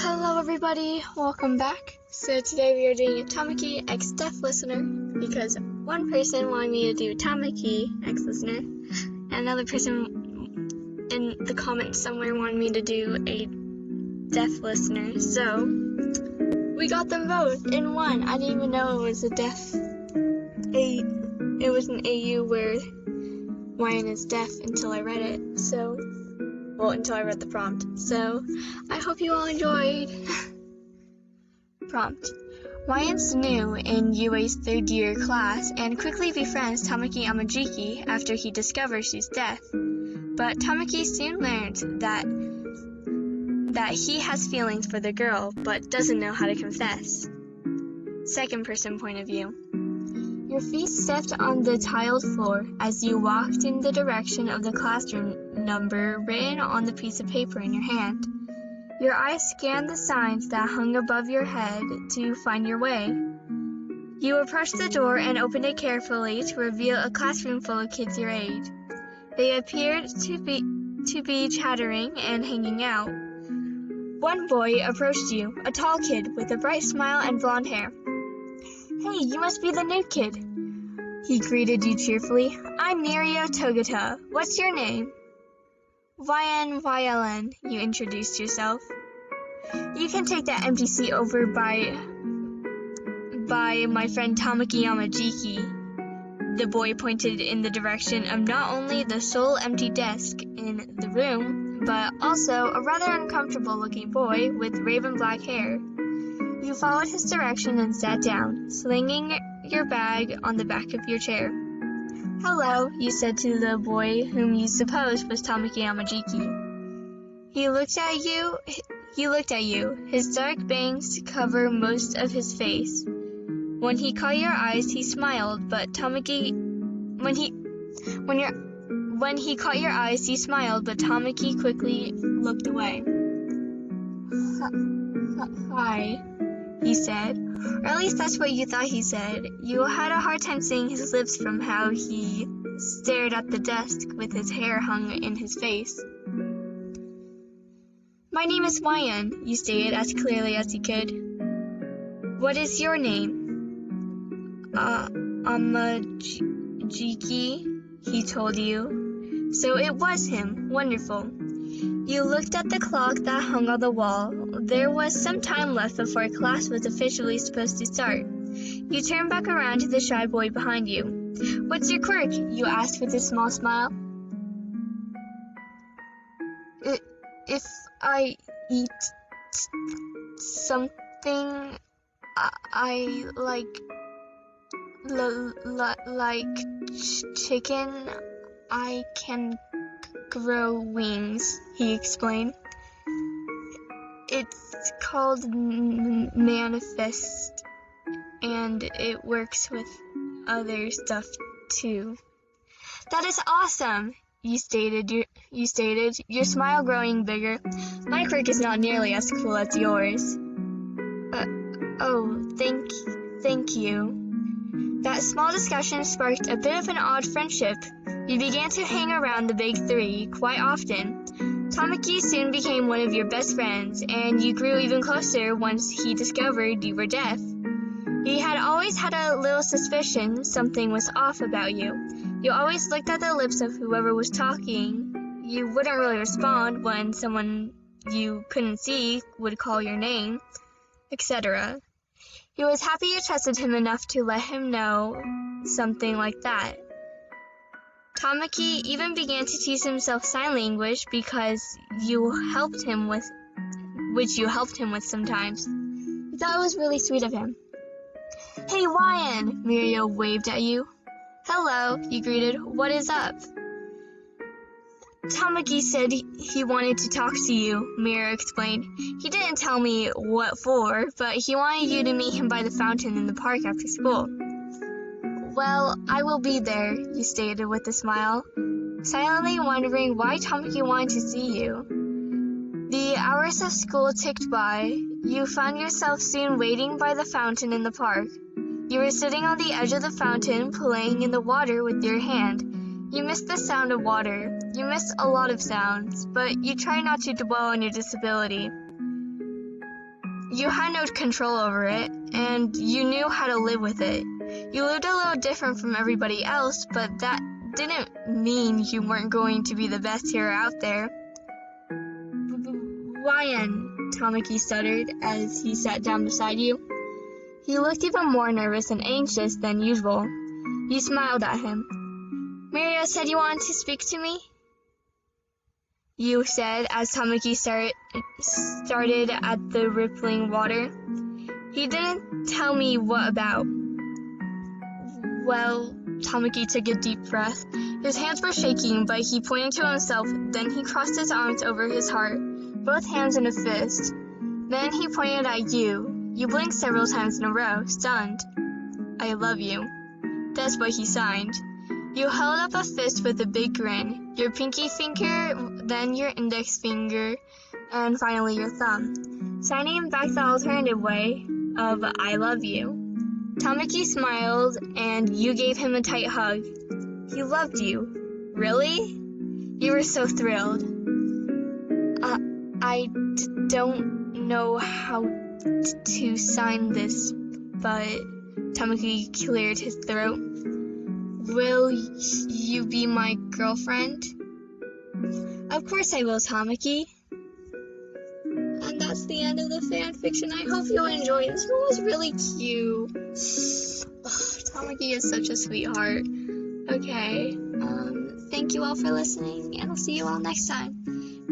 Hello everybody, welcome back. So today we are doing a Tamaki X Deaf Listener because one person wanted me to do Tamaki X Listener and another person in the comments somewhere wanted me to do a Deaf Listener. So we got them both in one. I didn't even know it was it was an AU where Ryan is deaf until I read it. Until I read the prompt. So, I hope you all enjoyed. Prompt. Ryan's new in UA's third year class and quickly befriends Tamaki Amajiki after he discovers she's deaf. But Tamaki soon learns that he has feelings for the girl, but doesn't know how to confess. Second person point of view. Your feet stepped on the tiled floor as you walked in the direction of the classroom number written on the piece of paper in your hand. Your eyes scanned the signs that hung above your head to find your way. You approached the door and opened it carefully to reveal a classroom full of kids your age. They appeared to be chattering and hanging out. One boy approached you, a tall kid with a bright smile and blonde hair. "Hey, you must be the new kid," he greeted you cheerfully. "I'm Mirio Togata. What's your name?" YN, you introduced yourself. "You can take that empty seat over by my friend Tamaki Yamajiki." The boy pointed in the direction of not only the sole empty desk in the room, but also a rather uncomfortable looking boy with raven black hair. You followed his direction and sat down, slinging your bag on the back of your chair. "Hello," you said to the boy whom you supposed was Tamaki Yamajiki. He looked at you. His dark bangs cover most of his face. When he caught your eyes, he smiled, but Tamaki quickly looked away. "Hi," he said, or at least that's what you thought he said. You had a hard time seeing his lips from how he stared at the desk with his hair hung in his face. "My name is Ryan," you stated as clearly as you could. "What is your name?" Amajiki, he told you. So it was him. Wonderful. You looked at the clock that hung on the wall. There was some time left before class was officially supposed to start. You turned back around to the shy boy behind you. "What's your quirk?" you asked with a small smile. If I eat something I like chicken, I can grow wings," he explained. "It's called Manifest, and it works with other stuff too." "That is awesome," you stated, your smile growing bigger. "My quirk is not nearly as cool as yours." Thank you." That small discussion sparked a bit of an odd friendship. You began to hang around the big three quite often. Tamaki soon became one of your best friends, and you grew even closer once he discovered you were deaf. He had always had a little suspicion something was off about you. You always looked at the lips of whoever was talking. You wouldn't really respond when someone you couldn't see would call your name, etc. He was happy you trusted him enough to let him know something like that. Tamaki even began to teach himself sign language which you helped him with sometimes. You thought it was really sweet of him. "Hey, Ryan," Mirio waved at you. "Hello," you greeted. "What is up?" "Tamaki said he wanted to talk to you," Mirio explained. "He didn't tell me what for, but he wanted you to meet him by the fountain in the park after school." "Well, I will be there," you stated with a smile, silently wondering why Tamaki wanted to see you. The hours of school ticked by. You found yourself soon waiting by the fountain in the park. You were sitting on the edge of the fountain, playing in the water with your hand. You missed the sound of water. You missed a lot of sounds, but you try not to dwell on your disability. You had no control over it, and you knew how to live with it. You lived a little different from everybody else, but that didn't mean you weren't going to be the best hero out there. Ryan, Tamaki stuttered as he sat down beside you. He looked even more nervous and anxious than usual. You smiled at him. Miria said you wanted to speak to me? You said as Tamaki started at the rippling water. He didn't tell me what about. Well, Tamaki took a deep breath. His hands were shaking, but he pointed to himself. Then he crossed his arms over his heart, both hands in a fist. Then he pointed at you. You blinked several times in a row, stunned. I love you. That's what he signed. You held up a fist with a big grin, your pinky finger, then your index finger, and finally your thumb, signing back the alternative way of I love you. Tamaki smiled, and you gave him a tight hug. He loved you. Really? You were so thrilled. I don't know how to sign this, but Tamaki cleared his throat. Will you be my girlfriend? Of course I will, Tamaki. And that's the end of the fan fiction. I hope you enjoyed. This one was really cute. Tamaki is such a sweetheart. Okay, thank you all for listening, and I'll see you all next time.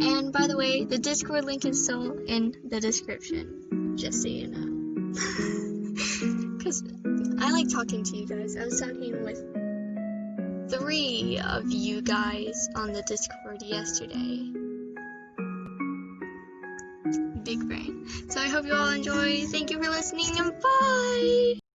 And by the way, the Discord link is still in the description, just so you know. Because I like talking to you guys. I was talking with 3 of you guys on the Discord yesterday. Big brain. So I hope you all enjoy. Thank you for listening, and bye!